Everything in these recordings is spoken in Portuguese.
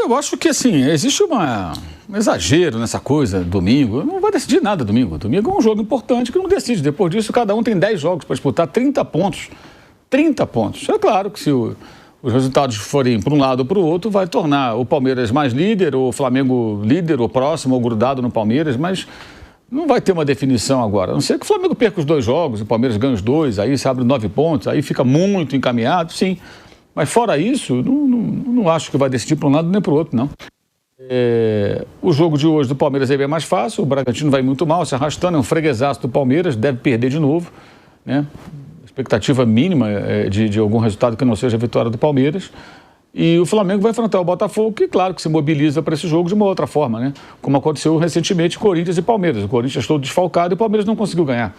Eu acho que, assim, existe um exagero nessa coisa, domingo. Não vai decidir nada domingo. Domingo é um jogo importante que não decide. Depois disso, cada um tem 10 jogos para disputar 30 pontos. 30 pontos. É claro que se os resultados forem para um lado ou para o outro, vai tornar o Palmeiras mais líder, ou o Flamengo líder, ou próximo, ou grudado no Palmeiras, mas não vai ter uma definição agora. A não ser que o Flamengo perca os 2 jogos, o Palmeiras ganha os 2, aí se abre 9 pontos, aí fica muito encaminhado, sim. Mas fora isso, não acho que vai decidir para um lado nem para o outro, não. O jogo de hoje do Palmeiras é bem mais fácil, o Bragantino vai muito mal, se arrastando, é um freguesaço do Palmeiras, deve perder de novo, né? Expectativa mínima de algum resultado que não seja a vitória do Palmeiras. E o Flamengo vai enfrentar o Botafogo, que claro que se mobiliza para esse jogo de uma outra forma, né? Como aconteceu recentemente Corinthians e Palmeiras. O Corinthians todo desfalcado e o Palmeiras não conseguiu ganhar.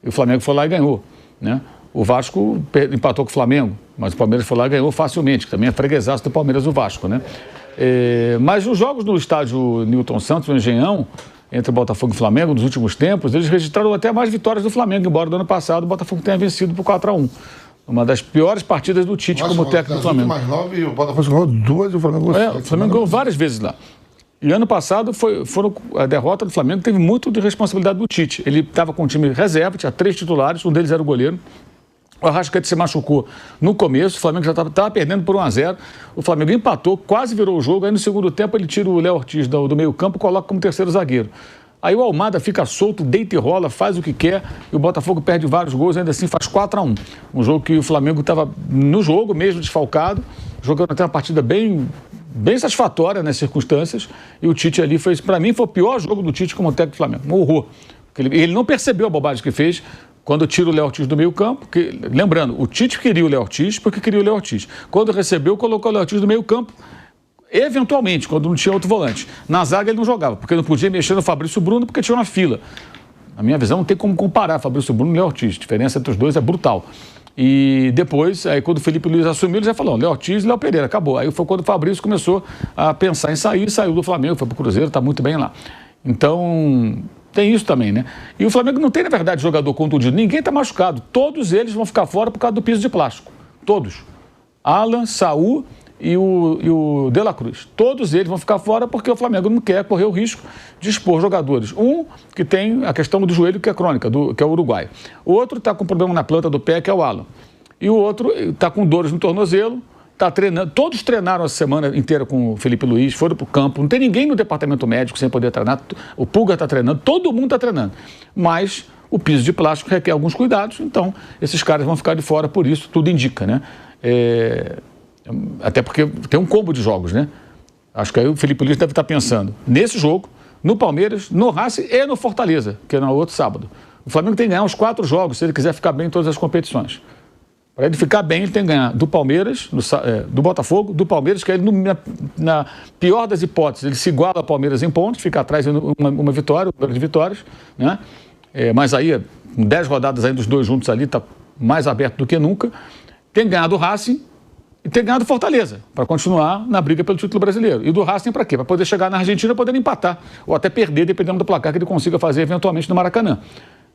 E o Flamengo foi lá e ganhou, né? O Vasco empatou com o Flamengo, mas o Palmeiras foi lá e ganhou facilmente, que também é freguesaço do Palmeiras o Vasco, né? Mas os jogos no estádio Newton Santos, no Engenhão, entre o Botafogo e o Flamengo, nos últimos tempos, eles registraram até mais vitórias do Flamengo, embora do ano passado o Botafogo tenha vencido por 4-1. Uma das piores partidas do Tite como técnico do Flamengo. Mais 9, o Botafogo ganhou 2 e o Flamengo ganhou 7. O Flamengo ganhou várias vezes lá. E ano passado, a derrota do Flamengo teve muito de responsabilidade do Tite. Ele estava com um time reserva, tinha 3 titulares, um deles era o goleiro. O Arrascaeta se machucou no começo, o Flamengo já estava perdendo por 1-0. O Flamengo empatou, quase virou o jogo. Aí no segundo tempo ele tira o Léo Ortiz do meio campo e coloca como terceiro zagueiro. Aí o Almada fica solto, deita e rola, faz o que quer, e o Botafogo perde vários gols, ainda assim faz 4-1. Um jogo que o Flamengo estava no jogo, mesmo desfalcado, jogando até uma partida bem satisfatória nas circunstâncias, e o Tite ali fez, para mim, foi o pior jogo do Tite como técnico do Flamengo, um horror. Ele não percebeu a bobagem que fez quando tira o Léo Ortiz do meio campo, que, lembrando, o Tite queria o Léo Ortiz porque queria o Léo Ortiz. Quando recebeu, colocou o Léo Ortiz do meio campo, eventualmente, quando não tinha outro volante. Na zaga ele não jogava, porque não podia mexer no Fabrício Bruno, porque tinha uma fila. Na minha visão, não tem como comparar Fabrício Bruno e Léo Ortiz. A diferença entre os dois é brutal. E depois, aí quando o Felipe Luiz assumiu, ele já falou, Léo Ortiz e Léo Pereira, acabou. Aí foi quando o Fabrício começou a pensar em sair, saiu do Flamengo, foi pro Cruzeiro, tá muito bem lá. Então, tem isso também, né? E o Flamengo não tem, na verdade, jogador contundido. Ninguém tá machucado. Todos eles vão ficar fora por causa do piso de plástico. Todos. Alan, Saul e o De La Cruz. Todos eles vão ficar fora porque o Flamengo não quer correr o risco de expor jogadores. Um que tem a questão do joelho, que é crônica, que é o uruguaio. O outro está com problema na planta do pé, que é o Alan. E o outro está com dores no tornozelo, está treinando. Todos treinaram a semana inteira com o Felipe Luiz, foram para o campo. Não tem ninguém no departamento médico sem poder treinar. O Pulga está treinando, todo mundo está treinando. Mas o piso de plástico requer alguns cuidados, então esses caras vão ficar de fora, por isso tudo indica, né? Até porque tem um combo de jogos, né? Acho que aí o Felipe Luiz deve estar pensando nesse jogo, no Palmeiras, no Racing e no Fortaleza, que é no outro sábado. O Flamengo tem que ganhar os 4 jogos, se ele quiser ficar bem em todas as competições. Para ele ficar bem, ele tem que ganhar do Palmeiras, do Botafogo, do Palmeiras, que aí, na pior das hipóteses, ele se iguala ao Palmeiras em pontos, fica atrás de uma vitória, um número de vitórias, né? Mas aí, com 10 rodadas ainda dos dois juntos ali, está mais aberto do que nunca. Tem que ganhar do Racing e tem que ganhar do Fortaleza, para continuar na briga pelo título brasileiro. E do Racing para quê? Para poder chegar na Argentina e poder empatar, ou até perder, dependendo do placar que ele consiga fazer eventualmente no Maracanã.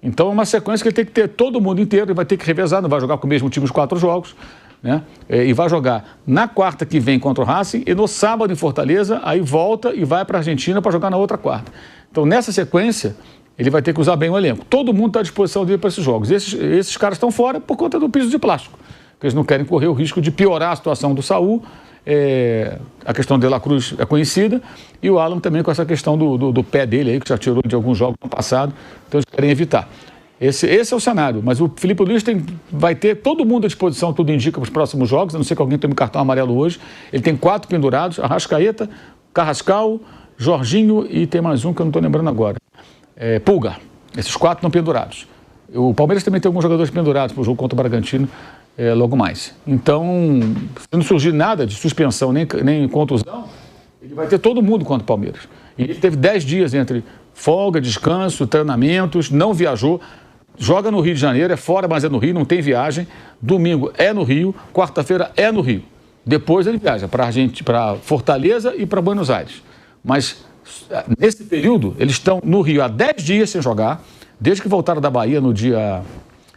Então é uma sequência que ele tem que ter todo mundo inteiro, ele vai ter que revezar, não vai jogar com o mesmo time os 4 jogos, né? E vai jogar na quarta que vem contra o Racing e no sábado em Fortaleza, aí volta e vai para a Argentina para jogar na outra quarta. Então nessa sequência, ele vai ter que usar bem o elenco. Todo mundo está à disposição dele para esses jogos. Esses caras estão fora por conta do piso de plástico, porque eles não querem correr o risco de piorar a situação do Saul. A questão de De La Cruz é conhecida, e o Alan também com essa questão do pé dele aí, que já tirou de alguns jogos no passado, então eles querem evitar. Esse é o cenário, mas o Felipe Luiz vai ter todo mundo à disposição, tudo indica para os próximos jogos, a não ser que alguém tenha um cartão amarelo hoje. Ele tem 4 pendurados, Arrascaeta, Carrascal, Jorginho e tem mais um que eu não estou lembrando agora, Pulga. Esses 4 estão pendurados. O Palmeiras também tem alguns jogadores pendurados para o jogo contra o Bragantino, logo mais. Então, se não surgir nada de suspensão nem contusão, ele vai ter todo mundo contra o Palmeiras. E ele teve 10 dias entre folga, descanso, treinamentos, não viajou, joga no Rio de Janeiro, é fora, mas é no Rio, não tem viagem. Domingo é no Rio, quarta-feira é no Rio. Depois ele viaja para Fortaleza e para Buenos Aires. Mas nesse período, eles estão no Rio há 10 dias sem jogar, desde que voltaram da Bahia no dia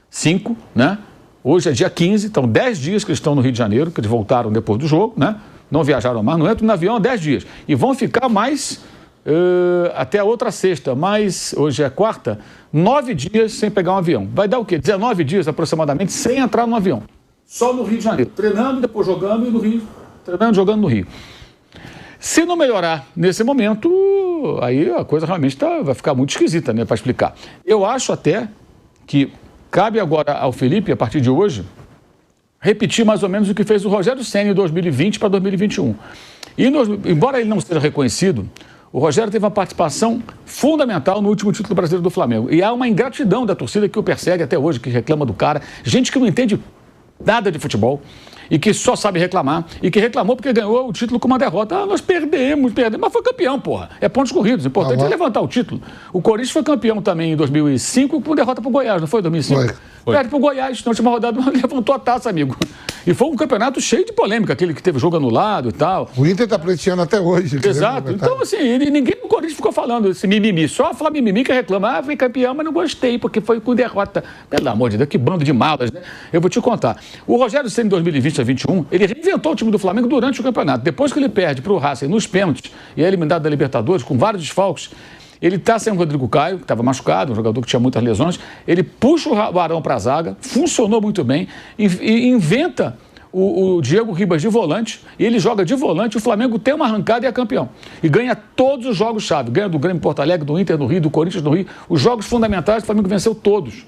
5, né? Hoje é dia 15, então 10 dias que eles estão no Rio de Janeiro, que eles voltaram depois do jogo, né? não viajaram mais, não entram no avião há 10 dias. E vão ficar mais, até a outra sexta, hoje é quarta, 9 dias sem pegar um avião. Vai dar o quê? 19 dias aproximadamente sem entrar no avião. Só no Rio de Janeiro. Treinando, depois jogando e no Rio. Treinando, jogando no Rio. Se não melhorar nesse momento, aí a coisa realmente vai ficar muito esquisita, né, para explicar. Eu acho até que cabe agora ao Felipe, a partir de hoje, repetir mais ou menos o que fez o Rogério Ceni em 2020 para 2021. E embora ele não seja reconhecido, o Rogério teve uma participação fundamental no último título brasileiro do Flamengo. E há uma ingratidão da torcida que o persegue até hoje, que reclama do cara. Gente que não entende nada de futebol e que só sabe reclamar, e que reclamou porque ganhou o título com uma derrota. Nós perdemos, mas foi campeão, porra. É pontos corridos, o importante é levantar o título. O Corinthians foi campeão também em 2005 com derrota para o Goiás, não foi 2005? Foi. Perde para o Goiás, na última rodada levantou a taça, amigo. E foi um campeonato cheio de polêmica, aquele que teve jogo anulado e tal. O Inter está pleiteando até hoje. Exato. Então, assim, ninguém no Corinthians ficou falando esse mimimi. Só fala mimimi que reclama. Fui campeão, mas não gostei, porque foi com derrota. Pelo amor de Deus, que bando de malas, né? Eu vou te contar. O Rogério Ceni, em 2020 a 2021, ele reinventou o time do Flamengo durante o campeonato. Depois que ele perde para o Racing nos pênaltis e é eliminado da Libertadores, com vários desfalques, ele está sem o Rodrigo Caio, que estava machucado, um jogador que tinha muitas lesões. Ele puxa o Arão para a zaga, funcionou muito bem, e inventa o Diego Ribas de volante, e ele joga de volante, o Flamengo tem uma arrancada e é campeão. E ganha todos os jogos-chave. Ganha do Grêmio Porto Alegre, do Inter no Rio, do Corinthians no Rio. Os jogos fundamentais, o Flamengo venceu todos.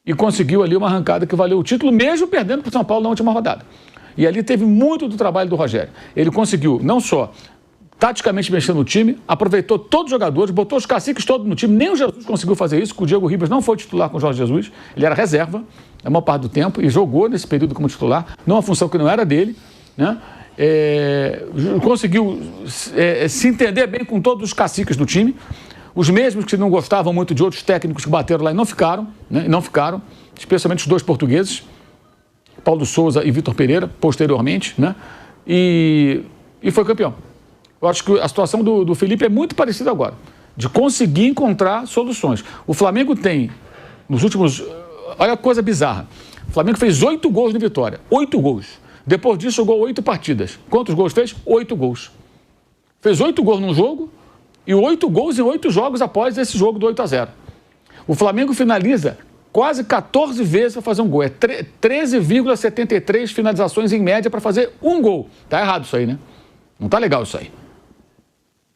E conseguiu ali uma arrancada que valeu o título, mesmo perdendo para o São Paulo na última rodada. E ali teve muito do trabalho do Rogério. Ele conseguiu, não só taticamente mexendo no time, aproveitou todos os jogadores, botou os caciques todos no time. Nem o Jesus conseguiu fazer isso, porque o Diego Ribas não foi titular com o Jorge Jesus. Ele era reserva a maior parte do tempo e jogou nesse período como titular, numa função que não era dele, né? Conseguiu se entender bem com todos os caciques do time. Os mesmos que não gostavam muito de outros técnicos que bateram lá e não ficaram, né? Não ficaram, especialmente os dois portugueses, Paulo Souza e Vitor Pereira, posteriormente, né? E foi campeão. Eu acho que a situação do Felipe é muito parecida agora, de conseguir encontrar soluções. O Flamengo tem, nos últimos... Olha a coisa bizarra. O Flamengo fez 8 gols no Vitória. 8 gols. Depois disso, jogou 8 partidas. Quantos gols fez? 8 gols. Fez 8 gols num jogo e 8 gols em 8 jogos após esse jogo do 8-0. O Flamengo finaliza quase 14 vezes para fazer um gol. É 13,73 finalizações em média para fazer um gol. Tá errado isso aí, né? Não tá legal isso aí.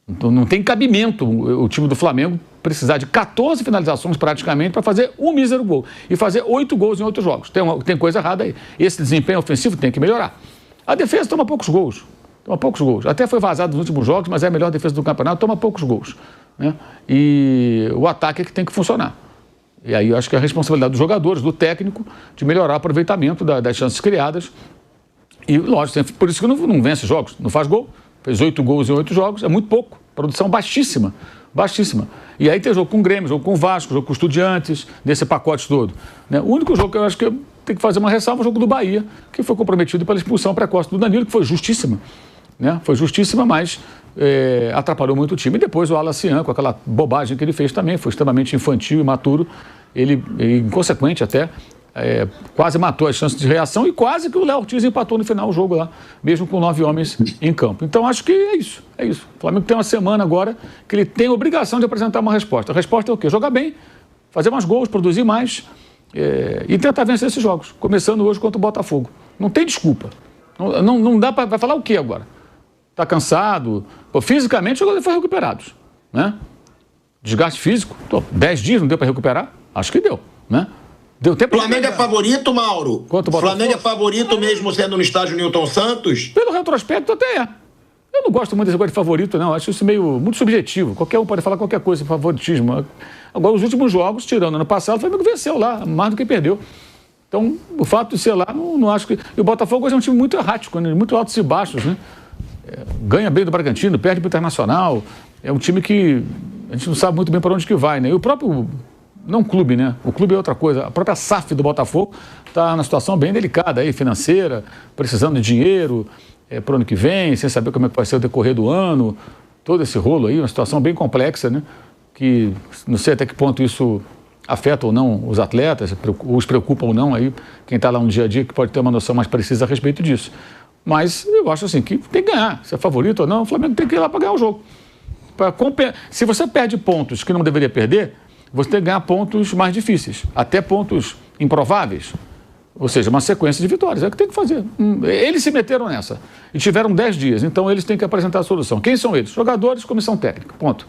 Então, não tem cabimento o time do Flamengo precisar de 14 finalizações praticamente para fazer um mísero gol e fazer 8 gols em outros jogos. Tem coisa errada aí. Esse desempenho ofensivo tem que melhorar. A defesa toma poucos gols. Até foi vazado nos últimos jogos, mas é a melhor defesa do campeonato, toma poucos gols, né? E o ataque é que tem que funcionar. E aí eu acho que é a responsabilidade dos jogadores, do técnico, de melhorar o aproveitamento das chances criadas. E, lógico, por isso que não vence jogos, não faz gol. Fez 8 gols em 8 jogos, é muito pouco. Produção baixíssima, baixíssima. E aí tem jogo com o Grêmio, jogo com o Vasco, jogo com os Estudiantes, nesse pacote todo, né? O único jogo que eu acho que tem que fazer uma ressalva é o jogo do Bahia, que foi comprometido pela expulsão precoce do Danilo, que foi justíssima, né? Foi justíssima, mas atrapalhou muito o time. E depois o Alacian, com aquela bobagem que ele fez também, foi extremamente infantil, imaturo, ele inconsequente até, quase matou as chances de reação e quase que o Léo Ortiz empatou no final do jogo lá, mesmo com 9 homens em campo. Então acho que é isso. O Flamengo tem uma semana agora que ele tem a obrigação de apresentar uma resposta. A resposta é o quê? Jogar bem, fazer mais gols, produzir mais e tentar vencer esses jogos, começando hoje contra o Botafogo. Não tem desculpa. Não dá para falar o quê agora? Está cansado? Pô, fisicamente o jogador foi recuperado, né? Desgaste físico, 10 dias não deu para recuperar? Acho que deu, né? Deu tempo. Flamengo é favorito, Mauro? Flamengo é favorito mesmo sendo no estádio Newton Santos? Pelo retrospecto até é. Eu não gosto muito desse negócio de favorito, não. Acho isso muito subjetivo. Qualquer um pode falar qualquer coisa de favoritismo. Agora, os últimos jogos, tirando ano passado, o Flamengo venceu lá, mais do que perdeu. Então, o fato de ser lá, não acho que... E o Botafogo hoje é um time muito errático, né? Muito altos e baixos, né? Ganha bem do Bragantino, perde para o Internacional. É um time que a gente não sabe muito bem para onde que vai, né? E o próprio... Não clube, né? O clube é outra coisa. A própria SAF do Botafogo está numa situação bem delicada aí, financeira, precisando de dinheiro para o ano que vem, sem saber como é que vai ser o decorrer do ano. Todo esse rolo aí, uma situação bem complexa, né? Que não sei até que ponto isso afeta ou não os atletas, os preocupa ou não aí, quem está lá no dia a dia, que pode ter uma noção mais precisa a respeito disso. Mas eu acho assim que tem que ganhar. Se é favorito ou não, o Flamengo tem que ir lá para ganhar o jogo. Se você perde pontos que não deveria perder, você tem que ganhar pontos mais difíceis, até pontos improváveis. Ou seja, uma sequência de vitórias. É o que tem que fazer. Eles se meteram nessa e tiveram 10 dias, então eles têm que apresentar a solução. Quem são eles? Jogadores, comissão técnica. Ponto.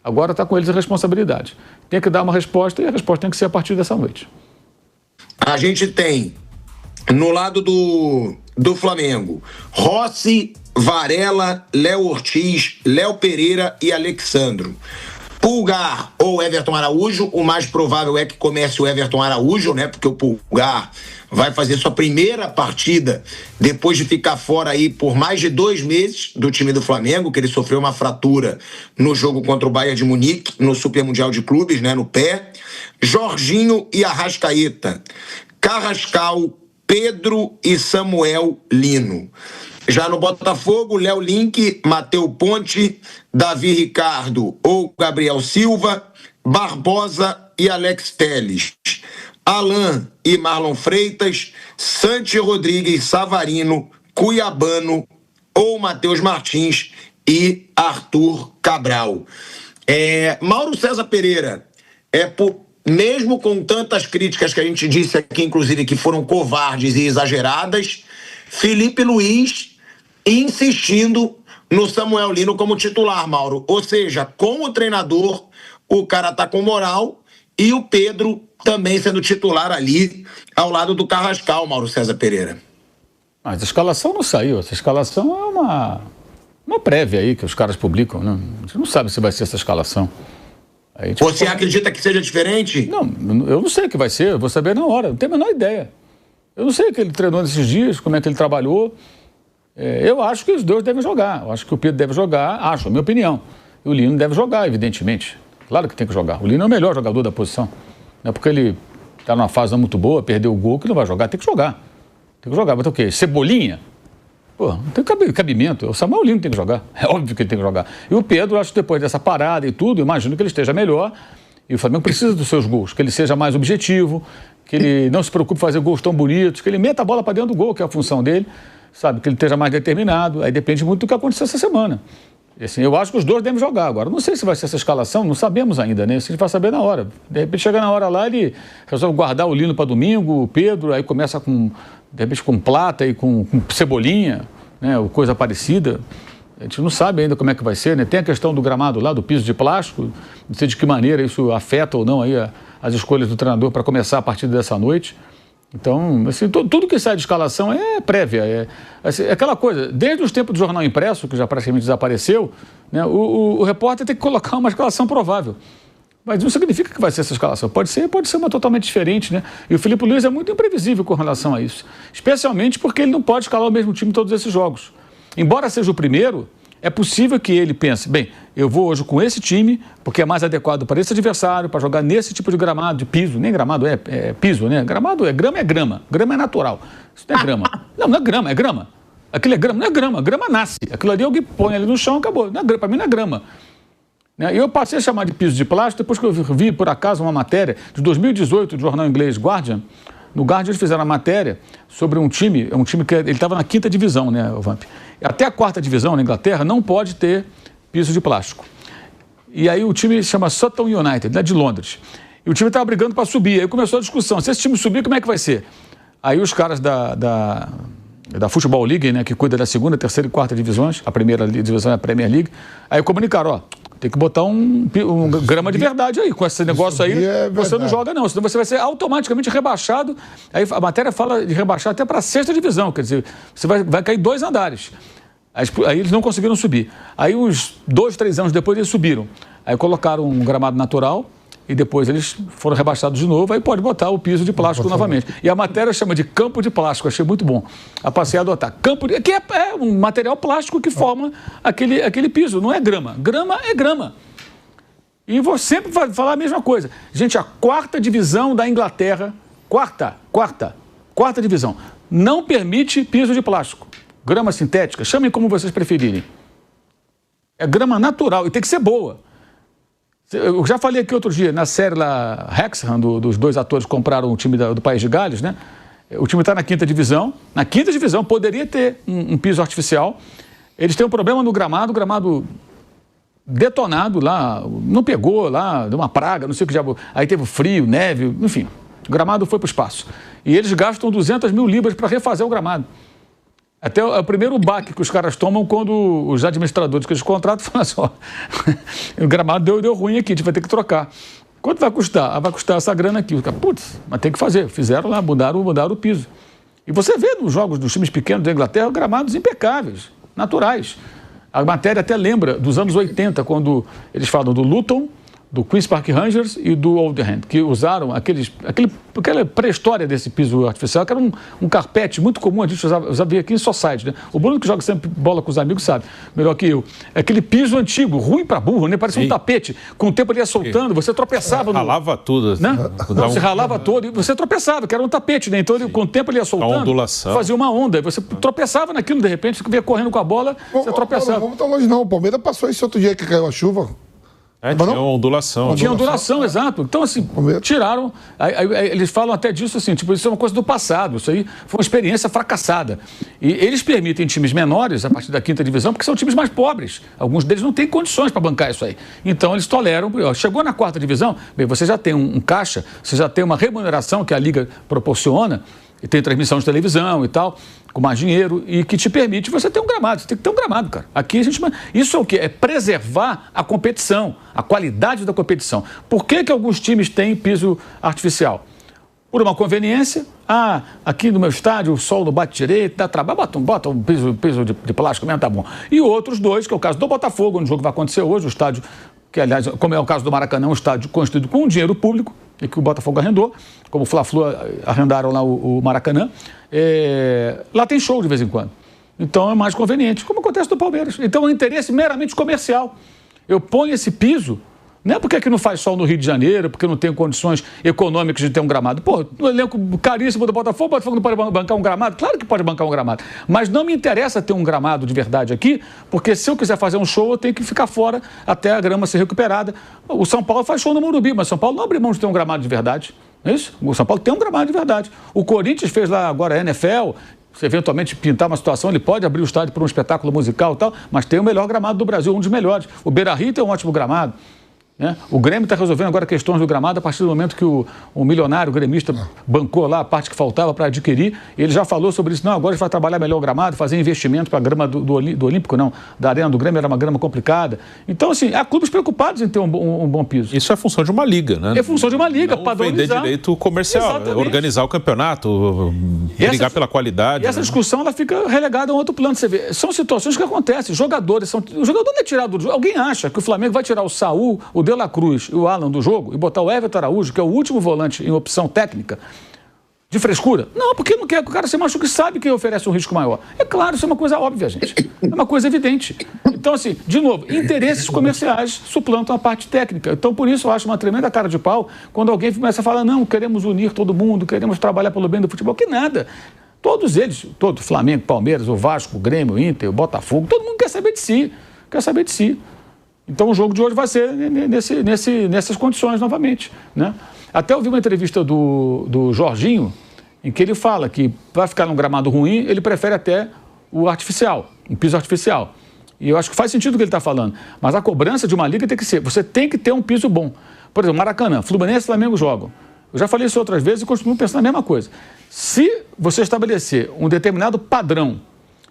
Agora está com eles a responsabilidade. Tem que dar uma resposta e a resposta tem que ser a partir dessa noite. A gente tem, no lado do Flamengo, Rossi, Varela, Léo Ortiz, Léo Pereira e Alexandro. Pulgar ou Everton Araújo, o mais provável é que comece o Everton Araújo, né? Porque o Pulgar vai fazer sua primeira partida depois de ficar fora aí por mais de 2 meses do time do Flamengo, que ele sofreu uma fratura no jogo contra o Bayern de Munique, no Super Mundial de Clubes, né? No pé. Jorginho e Arrascaeta. Carrascal, Pedro e Samuel Lino. Já no Botafogo, Léo Link, Matheus Ponte, Davi Ricardo ou Gabriel Silva, Barbosa e Alex Telles. Alain e Marlon Freitas, Santi Rodrigues, Savarino, Cuiabano ou Matheus Martins e Arthur Cabral. Mauro César Pereira, mesmo com tantas críticas que a gente disse aqui, inclusive, que foram covardes e exageradas, Felipe Luiz insistindo no Samuel Lino como titular, Mauro. Ou seja, com o treinador, o cara tá com moral e o Pedro também sendo titular ali ao lado do Carrascal, Mauro César Pereira. Mas a escalação não saiu. Essa escalação é uma prévia aí que os caras publicam. Né? A gente não sabe se vai ser essa escalação. Você acredita que seja diferente? Não, eu não sei o que vai ser. Eu vou saber na hora. Não tenho a menor ideia. Eu não sei o que ele treinou nesses dias, como é que ele trabalhou. Eu acho que os dois devem jogar. Eu acho que o Pedro deve jogar, a minha opinião. E o Lino deve jogar, evidentemente. Claro que tem que jogar. O Lino é o melhor jogador da posição. Não é porque ele está numa fase não muito boa, perdeu o gol, que não vai jogar. Tem que jogar. Tem que jogar. Vai ter o quê? Cebolinha? Pô, não tem cabimento. O Samuel Lino tem que jogar. É óbvio que ele tem que jogar. E o Pedro, acho que depois dessa parada e tudo, imagino que ele esteja melhor. E o Flamengo precisa dos seus gols. Que ele seja mais objetivo, que ele não se preocupe em fazer gols tão bonitos, que ele meta a bola para dentro do gol, que é a função dele. Sabe, que ele esteja mais determinado. Aí depende muito do que aconteceu essa semana. E, assim, eu acho que os dois devem jogar agora. Não sei se vai ser essa escalação, não sabemos ainda, né? Isso a gente vai saber na hora. De repente, chega na hora lá, ele resolve guardar o Lino para domingo, o Pedro, aí começa com, de repente, com Plata e com Cebolinha, né? Ou coisa parecida. A gente não sabe ainda como é que vai ser, né? Tem a questão do gramado lá, do piso de plástico. Não sei de que maneira isso afeta ou não aí as escolhas do treinador para começar a partir dessa noite. Então, assim, tudo que sai de escalação é prévia. É aquela coisa, desde os tempos do jornal impresso, que já praticamente desapareceu, né, o repórter tem que colocar uma escalação provável. Mas não significa que vai ser essa escalação. Pode ser uma totalmente diferente, né? E o Felipe Luiz é muito imprevisível com relação a isso. Especialmente porque ele não pode escalar o mesmo time em todos esses jogos. Embora seja o primeiro, é possível que ele pense, bem, eu vou hoje com esse time, porque é mais adequado para esse adversário, para jogar nesse tipo de gramado, de piso, nem gramado é piso, né? Gramado é grama, grama é natural, isso não é grama. Não é grama, é grama. Aquilo é grama, não é grama, grama nasce. Aquilo ali alguém põe ali no chão, acabou. Para mim não é grama. E eu passei a chamar de piso de plástico depois que eu vi, por acaso, uma matéria de 2018 do jornal inglês Guardian. No Guardian eles fizeram uma matéria sobre um time que ele estava na 5ª divisão, né, o Vamp? Até a 4ª divisão na Inglaterra não pode ter piso de plástico. E aí o time se chama Sutton United, né, de Londres. E o time estava brigando para subir. Aí começou a discussão, se esse time subir, como é que vai ser? Aí os caras da Football League, né, que cuida da 2ª, 3ª e 4ª divisões, a primeira divisão é a Premier League, aí comunicaram, tem que botar um grama de verdade aí. Com esse negócio aí, você não joga não. Senão você vai ser automaticamente rebaixado. Aí a matéria fala de rebaixar até para a 6ª divisão. Quer dizer, você vai cair 2 andares. Aí eles não conseguiram subir. Aí uns 2, 3 anos depois eles subiram. Aí colocaram um gramado natural e depois eles foram rebaixados de novo. Aí pode botar o piso de plástico novamente. E a matéria chama de campo de plástico. Achei muito bom. A passei a adotar. Que é um material plástico que forma aquele piso. Não é grama. Grama é grama. E vou sempre falar a mesma coisa. Gente, a 4ª divisão da Inglaterra, quarta divisão, não permite piso de plástico. Grama sintética, chamem como vocês preferirem. É grama natural e tem que ser boa. Eu já falei aqui outro dia, na série lá, Hexham, dos 2 atores que compraram o time do País de Gales, né? O time está na 5ª divisão. Na 5ª divisão poderia ter um piso artificial. Eles têm um problema no gramado, o gramado detonado lá, não pegou lá, deu uma praga, não sei o que diabo. Aí teve frio, neve, enfim. O gramado foi para o espaço. E eles gastam 200 mil libras para refazer o gramado. Até o primeiro baque que os caras tomam quando os administradores que eles contratam falam assim, ó, o gramado deu ruim aqui, a gente vai ter que trocar. Quanto vai custar? Ah, vai custar essa grana aqui. Putz, mas tem que fazer. Fizeram lá, mudaram o piso. E você vê nos jogos dos times pequenos da Inglaterra, gramados impecáveis, naturais. A matéria até lembra dos anos 80, quando eles falam do Luton, do Queen's Park Rangers e do Oldham, que usaram aquela pré-história desse piso artificial, que era um carpete muito comum, a gente usava aqui em society, né? O Bruno, que joga sempre bola com os amigos, sabe, melhor que eu. Aquele piso antigo, ruim pra burro, né? Parecia um tapete. Com o tempo ele ia soltando, você tropeçava. Ralava tudo. Assim, né? Você ralava todo e você tropeçava, que era um tapete, né? Então, com o tempo ele ia soltando, a ondulação. Fazia uma onda. Você tropeçava naquilo, de repente, você ia correndo com a bola, você tropeçava. Não vamos tão longe, não. O Palmeiras passou esse outro dia que caiu a chuva. Tinha uma ondulação. Tinha ondulação, exato. Então, assim, tiraram. Aí, eles falam até disso assim, tipo, isso é uma coisa do passado. Isso aí foi uma experiência fracassada. E eles permitem times menores, a partir da 5ª divisão, porque são times mais pobres. Alguns deles não têm condições para bancar isso aí. Então, eles toleram. Chegou na 4ª divisão, bem, você já tem um caixa, você já tem uma remuneração que a Liga proporciona, e tem transmissão de televisão e tal, com mais dinheiro, e que te permite você ter um gramado. Você tem que ter um gramado, cara. Aqui a gente... Isso é o quê? É preservar a competição, a qualidade da competição. Por que alguns times têm piso artificial? Por uma conveniência. Ah, aqui no meu estádio o sol não bate direito, dá trabalho, bota um piso de plástico mesmo, tá bom. E outros dois, que é o caso do Botafogo, onde o jogo vai acontecer hoje, o estádio, que aliás, como é o caso do Maracanã, um estádio construído com dinheiro público, e que o Botafogo arrendou, como o Fla-Flu arrendaram lá o Maracanã, lá tem show de vez em quando. Então é mais conveniente, como acontece no Palmeiras. Então é um interesse meramente comercial. Eu ponho esse piso, não é porque aqui não faz sol no Rio de Janeiro, porque não tem condições econômicas de ter um gramado. Pô, no elenco caríssimo do Botafogo, o Botafogo não pode bancar um gramado? Claro que pode bancar um gramado. Mas não me interessa ter um gramado de verdade aqui, porque se eu quiser fazer um show, eu tenho que ficar fora até a grama ser recuperada. O São Paulo faz show no Morumbi, mas São Paulo não abre mão de ter um gramado de verdade. Não é isso? O São Paulo tem um gramado de verdade. O Corinthians fez lá agora a NFL. Se eventualmente pintar uma situação, ele pode abrir o estádio para um espetáculo musical e tal, mas tem o melhor gramado do Brasil, um dos melhores. O Beira-Rio tem um ótimo gramado. Né? O Grêmio está resolvendo agora questões do gramado a partir do momento que o milionário gremista bancou lá a parte que faltava para adquirir. Ele já falou sobre isso. Não, agora a gente vai trabalhar melhor o gramado, fazer investimento para a grama do Olímpico, não. Da Arena do Grêmio era uma grama complicada. Então, assim, há clubes preocupados em ter um bom piso. Isso é função de uma liga, né? É função de uma liga, não padronizar. Vender direito comercial, organizar o campeonato, brigar pela qualidade. E essa discussão ela fica relegada a um outro plano. Você vê, são situações que acontecem. O jogador não é tirado do jogo. Alguém acha que o Flamengo vai tirar o Saúl, o De La Cruz e o Alan do jogo e botar o Everton Araújo, que é o último volante em opção técnica, de frescura? Não, porque não quer que o cara se machuque e sabe que oferece um risco maior. É claro, isso é uma coisa óbvia, gente. É uma coisa evidente. Então, assim, de novo, interesses comerciais suplantam a parte técnica. Então, por isso, eu acho uma tremenda cara de pau quando alguém começa a falar, não, queremos unir todo mundo, queremos trabalhar pelo bem do futebol. Que nada. Todos eles, Flamengo, Palmeiras, o Vasco, o Grêmio, o Inter, o Botafogo, todo mundo quer saber de si. Quer saber de si. Então o jogo de hoje vai ser nessas condições novamente, né? Até eu vi uma entrevista do Jorginho, em que ele fala que vai ficar num gramado ruim, ele prefere até o artificial, um piso artificial. E eu acho que faz sentido o que ele está falando. Mas a cobrança de uma liga tem que ser, você tem que ter um piso bom. Por exemplo, Maracanã, Fluminense e Flamengo jogam. Eu já falei isso outras vezes e continuo pensando a mesma coisa. Se você estabelecer um determinado padrão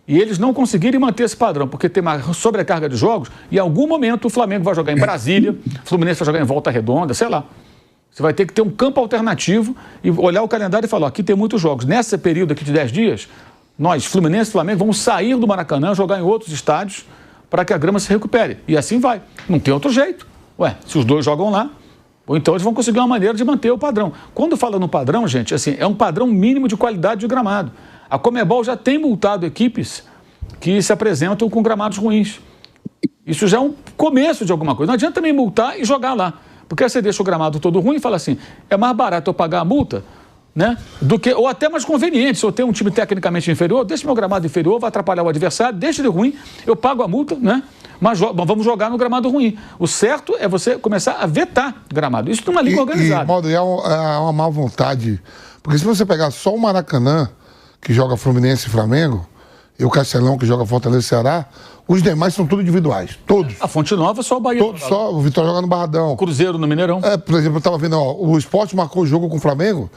e eles não conseguirem manter esse padrão, porque tem uma sobrecarga de jogos, em algum momento o Flamengo vai jogar em Brasília, o Fluminense vai jogar em Volta Redonda, sei lá. Você vai ter que ter um campo alternativo e olhar o calendário e falar, aqui tem muitos jogos. Nesse período aqui de 10 dias, nós, Fluminense e Flamengo, vamos sair do Maracanã, jogar em outros estádios para que a grama se recupere. E assim vai. Não tem outro jeito. Ué, se os dois jogam lá, ou então eles vão conseguir uma maneira de manter o padrão. Quando fala no padrão, gente, assim, é um padrão mínimo de qualidade de gramado. A Conmebol já tem multado equipes que se apresentam com gramados ruins. Isso já é um começo de alguma coisa. Não adianta também multar e jogar lá. Porque aí você deixa o gramado todo ruim e fala assim, é mais barato eu pagar a multa, né? Do que, ou até mais conveniente, se eu tenho um time tecnicamente inferior, deixa meu gramado inferior, vai atrapalhar o adversário, deixa ele ruim, eu pago a multa, né? Mas vamos jogar no gramado ruim. O certo é você começar a vetar gramado. Isso numa liga organizada. É uma má vontade Porque se você pegar só o Maracanã, que joga Fluminense e Flamengo, e o Castelão, que joga Fortaleza e Ceará, os demais são tudo individuais. Todos. A Fonte Nova, só o Bahia. Todos, só o Vitória joga no Barradão. O Cruzeiro no Mineirão. Por exemplo, eu estava vendo, o Sport marcou o jogo com o Flamengo,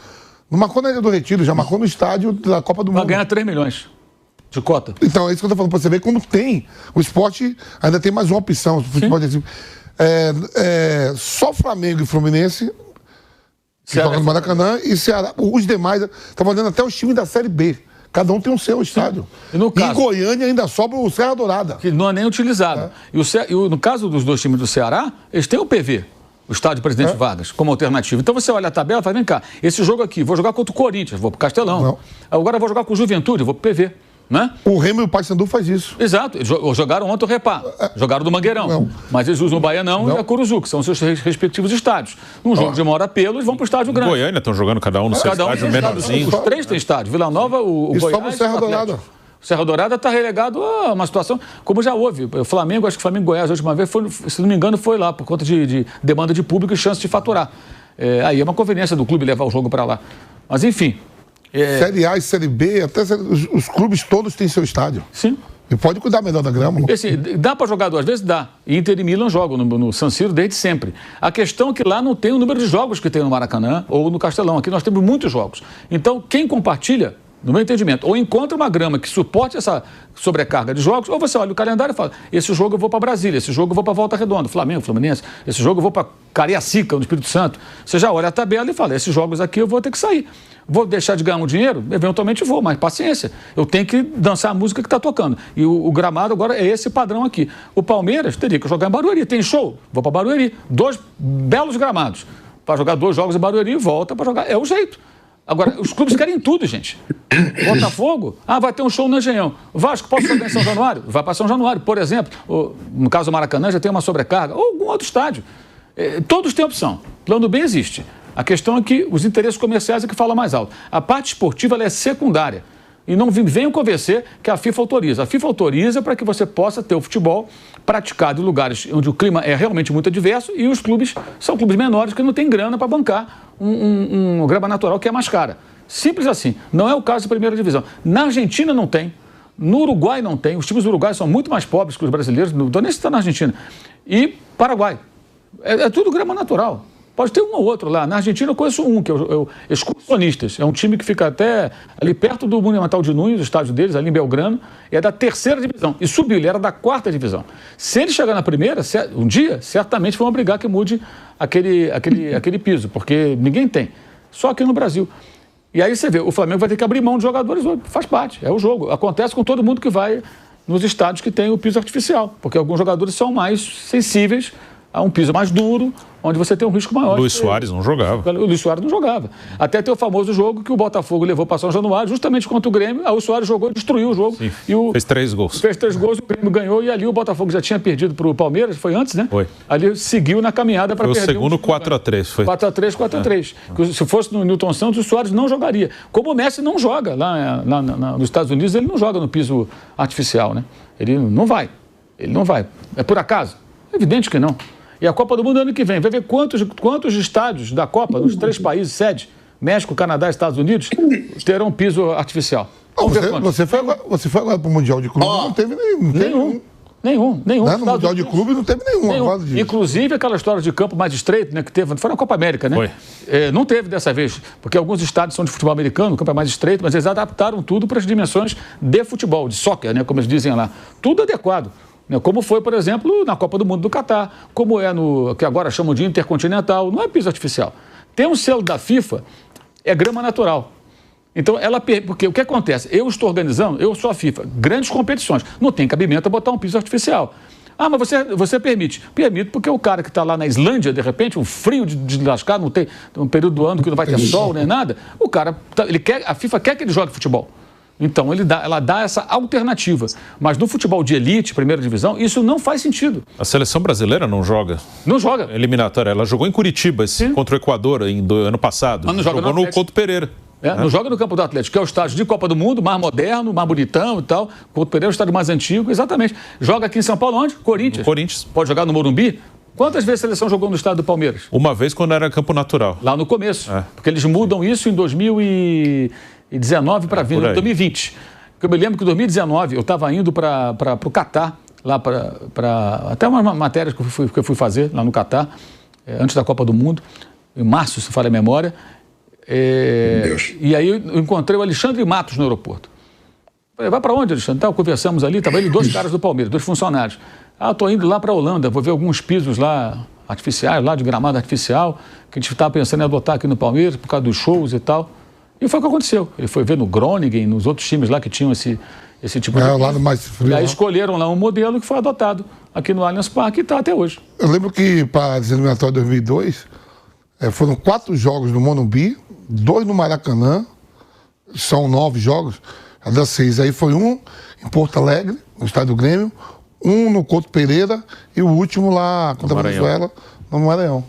não marcou na Ilha do Retiro, já marcou no estádio da Copa do Mundo. Vai ganhar 3 milhões de cota. Então, é isso que eu tô falando pra você ver como tem. O Sport ainda tem mais uma opção. O futebol só Flamengo e Fluminense que jogam no Maracanã e Ceará. Os demais, estava olhando até os times da Série B. Cada um tem o seu estádio. E no caso, em Goiânia ainda sobra o Serra Dourada. Que não é nem utilizado. E no caso dos dois times do Ceará, eles têm o PV, o estádio Presidente Vargas, como alternativa. Então você olha a tabela e fala, vem cá, esse jogo aqui, vou jogar contra o Corinthians, vou pro Castelão. Não. Agora vou jogar com o Juventude, vou pro PV. Né? O Remo e o Paysandu faz isso. Exato. Jogaram ontem o Repá. Jogaram do Mangueirão. Não. Mas eles usam o Baianão e a Curuzu, que são os seus respectivos estádios. Num jogo de maior apelo, eles vão para o estádio grande. Goiânia estão jogando cada um no seu estádio menorzinho. Os três têm estádio. Vila Nova, o Goiás... E só o Serra Dourada. O Serra Dourada está relegado a uma situação, como já houve. O Flamengo, acho que o Flamengo e Goiás, a última vez, se não me engano, foi lá, por conta de demanda de público e chance de faturar. Aí é uma conveniência do clube levar o jogo para lá. Mas, enfim... Série A e Série B, até os clubes todos têm seu estádio. Sim. E pode cuidar melhor da grama. Assim, dá para jogar 2 vezes? Dá. Inter e Milan jogam no San Siro desde sempre. A questão é que lá não tem o número de jogos que tem no Maracanã ou no Castelão. Aqui nós temos muitos jogos. Então, quem compartilha, no meu entendimento, ou encontra uma grama que suporte essa sobrecarga de jogos, ou você olha o calendário e fala, esse jogo eu vou para Brasília, esse jogo eu vou para Volta Redonda, Flamengo, Fluminense, esse jogo eu vou para Cariacica, no Espírito Santo. Você já olha a tabela e fala, esses jogos aqui eu vou ter que sair. Vou deixar de ganhar um dinheiro? Eventualmente vou, mas paciência. Eu tenho que dançar a música que está tocando. E o gramado agora é esse padrão aqui. O Palmeiras teria que jogar em Barueri. Tem show? Vou para Barueri. 2 belos gramados. Para jogar 2 jogos em Barueri e volta para jogar. É o jeito. Agora, os clubes querem tudo, gente. Botafogo, vai ter um show no Engenhão. Vasco, posso jogar em São Januário? Vai para São Januário, por exemplo. No caso do Maracanã, já tem uma sobrecarga. Ou algum outro estádio. Todos têm opção. Plano B existe. A questão é que os interesses comerciais é que falam mais alto. A parte esportiva ela é secundária. E não venham convencer que a FIFA autoriza. A FIFA autoriza para que você possa ter o futebol praticado em lugares onde o clima é realmente muito adverso e os clubes são clubes menores que não têm grana para bancar um grama natural que é mais cara. Simples assim. Não é o caso da primeira divisão. Na Argentina não tem. No Uruguai não tem. Os times do Uruguai são muito mais pobres que os brasileiros. Não estou nem citando na Argentina. E Paraguai. É tudo grama natural. Pode ter um ou outro lá. Na Argentina eu conheço um, que é o Excursionistas. É um time que fica até ali perto do Monumental de Núñez, o estádio deles, ali em Belgrano. É da 3ª divisão. E subiu, ele era da 4ª divisão. Se ele chegar na primeira, um dia, certamente vão obrigar que mude aquele piso, porque ninguém tem. Só aqui no Brasil. E aí você vê, o Flamengo vai ter que abrir mão de jogadores hoje. Faz parte, é o jogo. Acontece com todo mundo que vai nos estádios que tem o piso artificial, porque alguns jogadores são mais sensíveis a um piso mais duro, onde você tem um risco maior. Luiz Soares não jogava. O Luiz Soares não jogava. Até tem o famoso jogo que o Botafogo levou para São Januário, justamente contra o Grêmio. Aí o Soares jogou, destruiu o jogo. Sim, e fez 3 gols. Fez 3 gols, o Grêmio ganhou e ali o Botafogo já tinha perdido para o Palmeiras, foi antes, né? Foi. Ali seguiu na caminhada para perder. Foi o segundo 4-3. Foi 4-3, 4-3. Se fosse no Newton Santos, o Soares não jogaria. Como o Messi não joga lá nos Estados Unidos, ele não joga no piso artificial, né? Ele não vai. Ele não vai. É por acaso? É evidente que não. E a Copa do Mundo ano que vem, vai ver quantos estádios da Copa, nos 3 países sede, México, Canadá e Estados Unidos, terão piso artificial. Você foi agora para o Mundial de Clube, não teve nenhum. Nenhum. No Mundial de Clube não teve nenhum. Inclusive aquela história de campo mais estreito, né, que teve, foi na Copa América, né? Foi. Não teve dessa vez, porque alguns estádios são de futebol americano, o campo é mais estreito, mas eles adaptaram tudo para as dimensões de futebol, de soccer, né, como eles dizem lá. Tudo adequado. Como foi, por exemplo, na Copa do Mundo do Catar, como é no que agora chamam de Intercontinental, não é piso artificial. Tem um selo da FIFA, é grama natural. Então, porque o que acontece? Eu estou organizando, eu sou a FIFA, grandes competições, não tem cabimento a botar um piso artificial. Mas você permite? Permite porque o cara que está lá na Islândia, de repente, um frio de lascar, não tem um período do ano que não vai ter sol nem nada, o cara, a FIFA quer que ele jogue futebol. Então, ela dá essa alternativa. Mas no futebol de elite, primeira divisão, isso não faz sentido. A seleção brasileira não joga? Não joga. Eliminatória. Ela jogou em Curitiba contra o Equador ano passado. Mas não jogou no Couto Pereira. Não joga no campo do Atlético, que é o estádio de Copa do Mundo, mais moderno, mais bonitão e tal. Couto Pereira é o estádio mais antigo, exatamente. Joga aqui em São Paulo onde? Corinthians. Corinthians. Pode jogar no Morumbi? Quantas vezes a seleção jogou no estádio do Palmeiras? Uma vez quando era campo natural. Lá no começo. Porque eles mudam isso em 2019 para 2020. Porque eu me lembro que em 2019 eu estava indo para o Catar, lá até umas matérias que eu fui fazer lá no Catar, antes da Copa do Mundo, em março, se falha a memória. E aí eu encontrei o Alexandre Matos no aeroporto. Falei, vai para onde, Alexandre? Então, conversamos ali, estavam ali 2 caras do Palmeiras, 2 funcionários. Estou indo lá para a Holanda, vou ver alguns pisos lá artificiais, lá de gramado artificial, que a gente estava pensando em adotar aqui no Palmeiras, por causa dos shows e tal. E foi o que aconteceu. Ele foi ver no Groningen, nos outros times lá que tinham esse tipo de... lado mais frio, e aí escolheram lá um modelo que foi adotado aqui no Allianz Parque e está até hoje. Eu lembro que para a eliminatória de 2002, foram 4 jogos no Morumbi, 2 no Maracanã, são 9 jogos, a das 6. Aí foi um em Porto Alegre, no estádio do Grêmio, um no Couto Pereira e o último lá contra a Venezuela, no Maranhão.